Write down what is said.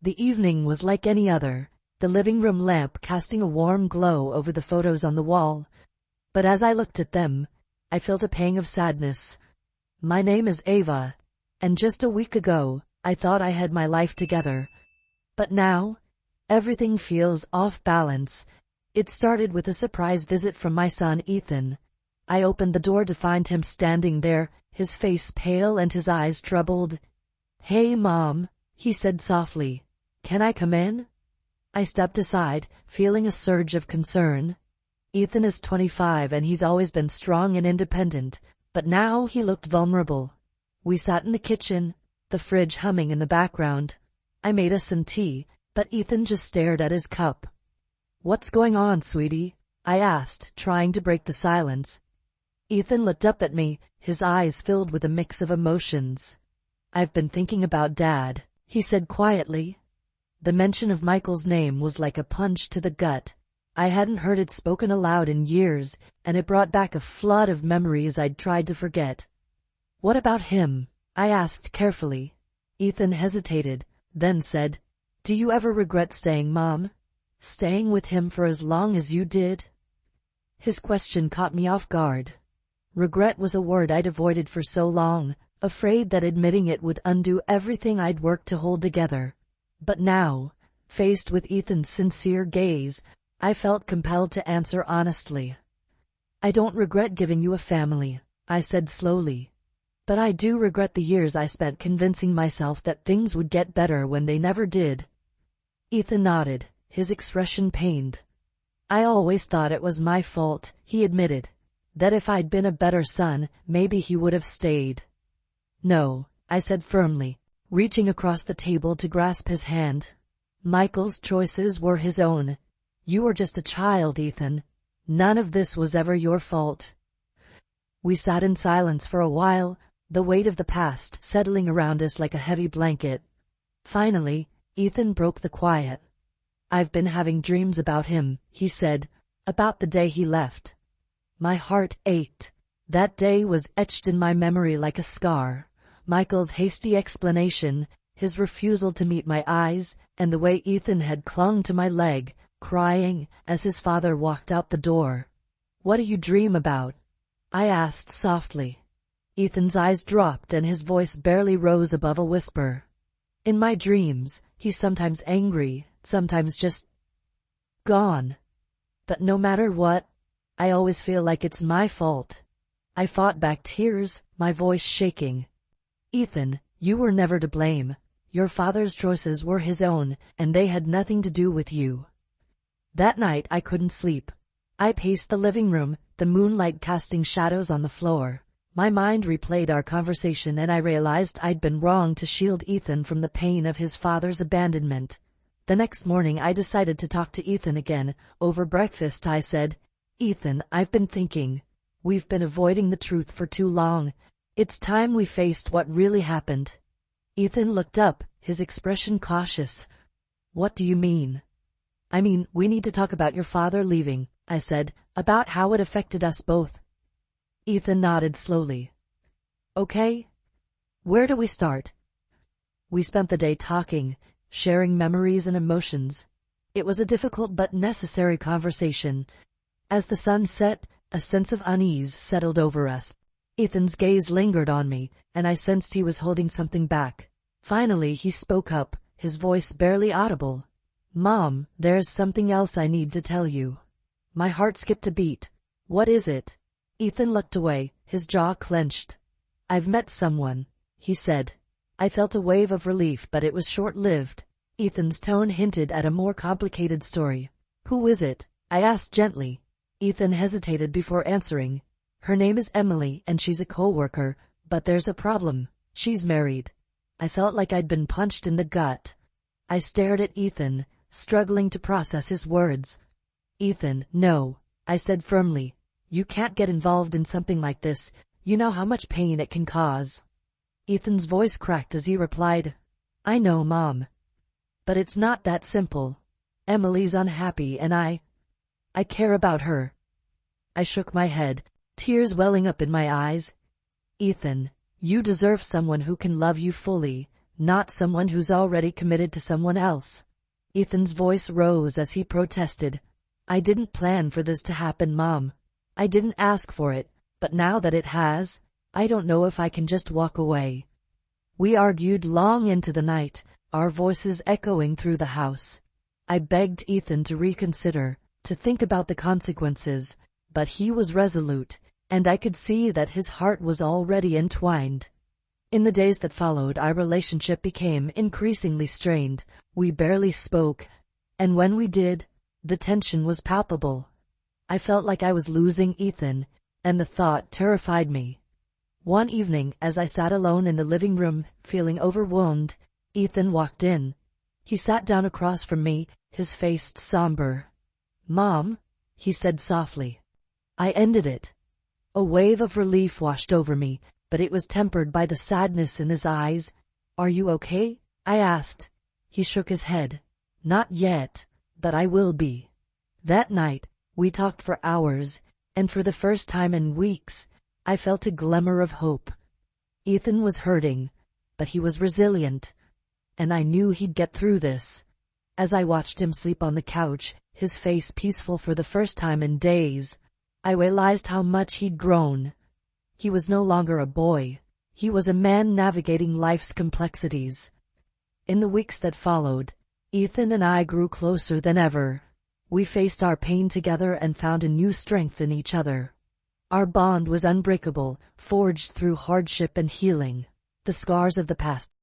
The evening was like any other, the living room lamp casting a warm glow over the photos on the wall. But as I looked at them, I felt a pang of sadness. My name is Ava, and just a week ago, I thought I had my life together. But now, everything feels off balance. It started with a surprise visit from my son Ethan. I opened the door to find him standing there, his face pale and his eyes troubled. "Hey, Mom," he said softly. "Can I come in?" I stepped aside, feeling a surge of concern. Ethan is 25 and he's always been strong and independent, but now he looked vulnerable. We sat in the kitchen, the fridge humming in the background. I made us some tea, but Ethan just stared at his cup. "What's going on, sweetie?" I asked, trying to break the silence. Ethan looked up at me, his eyes filled with a mix of emotions. "I've been thinking about Dad," he said quietly. The mention of Michael's name was like a punch to the gut. I hadn't heard it spoken aloud in years, and it brought back a flood of memories I'd tried to forget. "What about him?" I asked carefully. Ethan hesitated, then said, "Do you ever regret staying, Mom? Staying with him for as long as you did?" His question caught me off guard. Regret was a word I'd avoided for so long, afraid that admitting it would undo everything I'd worked to hold together. But now, faced with Ethan's sincere gaze, I felt compelled to answer honestly. "I don't regret giving you a family," I said slowly. "But I do regret the years I spent convincing myself that things would get better when they never did." Ethan nodded, his expression pained. "I always thought it was my fault," he admitted. "That if I'd been a better son, maybe he would have stayed." "No," I said firmly, reaching across the table to grasp his hand. "Michael's choices were his own. You were just a child, Ethan. None of this was ever your fault." We sat in silence for a while, the weight of the past settling around us like a heavy blanket. Finally, Ethan broke the quiet. "I've been having dreams about him," he said, "about the day he left." My heart ached. That day was etched in my memory like a scar. Michael's hasty explanation, his refusal to meet my eyes, and the way Ethan had clung to my leg, crying, as his father walked out the door. "What do you dream about?" I asked softly. Ethan's eyes dropped and his voice barely rose above a whisper. "In my dreams, he's sometimes angry, sometimes just gone. But no matter what, I always feel like it's my fault." I fought back tears, my voice shaking. "Ethan, you were never to blame. Your father's choices were his own, and they had nothing to do with you." That night I couldn't sleep. I paced the living room, the moonlight casting shadows on the floor. My mind replayed our conversation and I realized I'd been wrong to shield Ethan from the pain of his father's abandonment. The next morning I decided to talk to Ethan again. Over breakfast I said, "Ethan, I've been thinking. We've been avoiding the truth for too long. It's time we faced what really happened." Ethan looked up, his expression cautious. "What do you mean?" "I mean, we need to talk about your father leaving," I said, "about how it affected us both." Ethan nodded slowly. "Okay. Where do we start?" We spent the day talking, sharing memories and emotions. It was a difficult but necessary conversation. As the sun set, a sense of unease settled over us. Ethan's gaze lingered on me, and I sensed he was holding something back. Finally he spoke up, his voice barely audible. "Mom, there's something else I need to tell you." My heart skipped a beat. "What is it?" Ethan looked away, his jaw clenched. "I've met someone," he said. I felt a wave of relief, but it was short-lived. Ethan's tone hinted at a more complicated story. "Who is it?" I asked gently. Ethan hesitated before answering. "Her name is Emily, and she's a co-worker, but there's a problem. She's married." I felt like I'd been punched in the gut. I stared at Ethan, struggling to process his words. "Ethan, no," I said firmly. "You can't get involved in something like this. You know how much pain it can cause." Ethan's voice cracked as he replied, "I know, Mom. But it's not that simple. Emily's unhappy and I care about her." I shook my head, tears welling up in my eyes. "Ethan, you deserve someone who can love you fully, not someone who's already committed to someone else. Ethan's voice rose as he protested. I didn't plan for this to happen, Mom. I didn't ask for it, but now that it has, I don't know if I can just walk away. We argued long into the night, our voices echoing through the house. I begged Ethan to reconsider, to think about the consequences, but he was resolute, and I could see that his heart was already entwined. In the days that followed, our relationship became increasingly strained. We barely spoke, and when we did, the tension was palpable. I felt like I was losing Ethan, and the thought terrified me. One evening, as I sat alone in the living room, feeling overwhelmed, Ethan walked in. He sat down across from me, his face somber. Mom, he said softly. I ended it. A wave of relief washed over me, but it was tempered by the sadness in his eyes. Are you okay? I asked. He shook his head. Not yet, but I will be. That night, we talked for hours, and for the first time in weeks, I felt a glimmer of hope. Ethan was hurting, but he was resilient, and I knew he'd get through this. As I watched him sleep on the couch, his face peaceful for the first time in days, I realized how much he'd grown. He was no longer a boy. He was a man navigating life's complexities. In the weeks that followed, Ethan and I grew closer than ever. We faced our pain together and found a new strength in each other. Our bond was unbreakable, forged through hardship and healing. The scars of the past